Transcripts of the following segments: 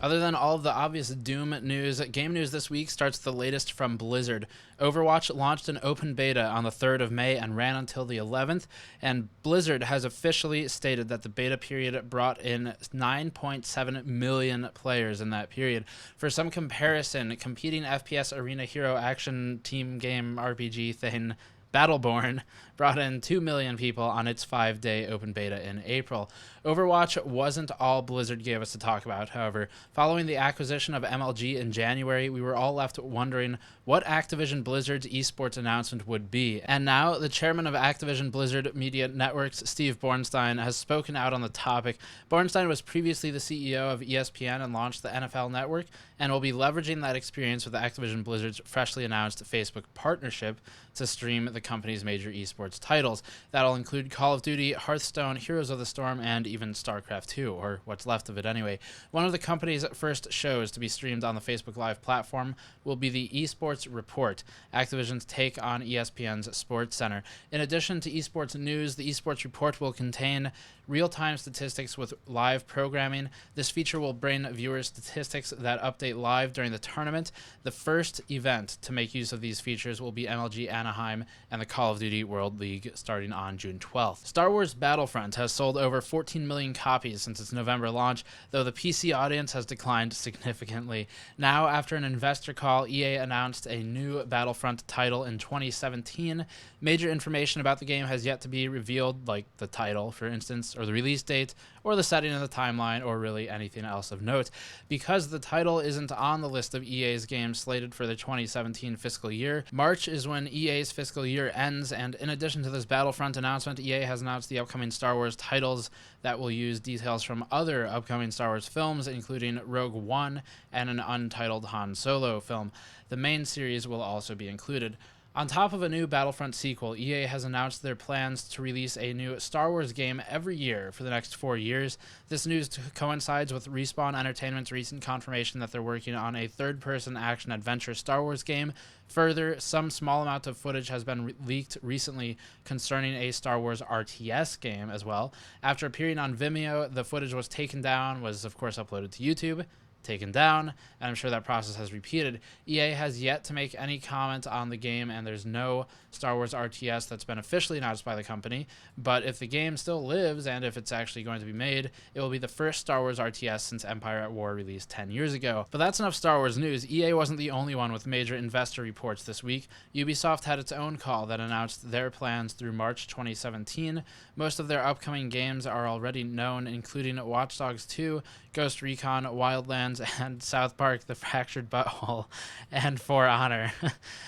Other than all of the obvious Doom news, game news this week starts the latest from Blizzard. Overwatch launched an open beta on the 3rd of May and ran until the 11th, and Blizzard has officially stated that the beta period brought in 9.7 million players in that period. For some comparison, competing FPS arena hero action team game RPG thing Battleborn brought in 2 million people on its 5-day open beta in April. Overwatch wasn't all Blizzard gave us to talk about, however. Following the acquisition of MLG in January, we were all left wondering what Activision Blizzard's esports announcement would be. And now, the chairman of Activision Blizzard Media Networks, Steve Bornstein, has spoken out on the topic. Bornstein was previously the CEO of ESPN and launched the NFL Network, and will be leveraging that experience with Activision Blizzard's freshly announced Facebook partnership to stream the company's major esports titles. That'll include Call of Duty, Hearthstone, Heroes of the Storm, and even StarCraft 2, or what's left of it anyway. One of the company's first shows to be streamed on the Facebook Live platform will be the Esports Report, Activision's take on ESPN's Sports Center. In addition to esports news, the Esports Report will contain real-time statistics with live programming. This feature will bring viewers statistics that update live during the tournament. The first event to make use of these features will be MLG Anaheim and the Call of Duty World League starting on June 12th. Star Wars Battlefront has sold over 14 million copies since its November launch, though the PC audience has declined significantly. Now, after an investor call, EA announced a new Battlefront title in 2017. Major information about the game has yet to be revealed, like the title, for instance, or the release date, or the setting of the timeline, or really anything else of note. Because the title isn't on the list of EA's games slated for the 2017 fiscal year, March is when EA's fiscal year ends, and in addition to this Battlefront announcement, EA has announced the upcoming Star Wars titles that will use details from other upcoming Star Wars films, including Rogue One and an untitled Han Solo film. The main series will also be included. On top of a new Battlefront sequel, EA has announced their plans to release a new Star Wars game every year for the next 4 years. This news coincides with Respawn Entertainment's recent confirmation that they're working on a third-person action-adventure Star Wars game. Further, some small amount of footage has been leaked recently concerning a Star Wars RTS game as well. After appearing on Vimeo, the footage was taken down, was of course uploaded to YouTube, taken down, and I'm sure that process has repeated. EA has yet to make any comment on the game, and there's no Star Wars RTS that's been officially announced by the company, but if the game still lives, and if it's actually going to be made, it will be the first Star Wars RTS since Empire at War released 10 years ago. But that's enough Star Wars news. EA wasn't the only one with major investor reports this week. Ubisoft had its own call that announced their plans through March 2017. Most of their upcoming games are already known, including Watch Dogs 2, Ghost Recon, Wildlands, and South Park: The Fractured Butthole, and For Honor.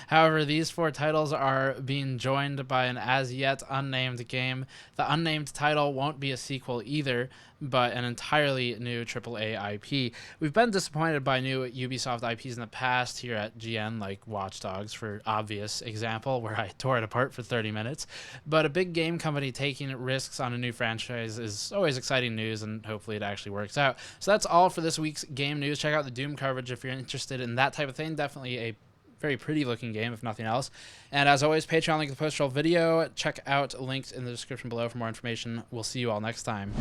However, these 4 titles are being joined by an as-yet unnamed game. The unnamed title won't be a sequel either, but an entirely new AAA IP. We've been disappointed by new Ubisoft IPs in the past here at GN, like Watch Dogs, for obvious example, where I tore it apart for 30 minutes. But a big game company taking risks on a new franchise is always exciting news, and hopefully it actually works out. So that's all for this week's game news. Check out the Doom coverage if you're interested in that type of thing. Definitely a very pretty looking game, if nothing else. And as always, Patreon link in the post-roll video. Check out links in the description below for more information. We'll see you all next time.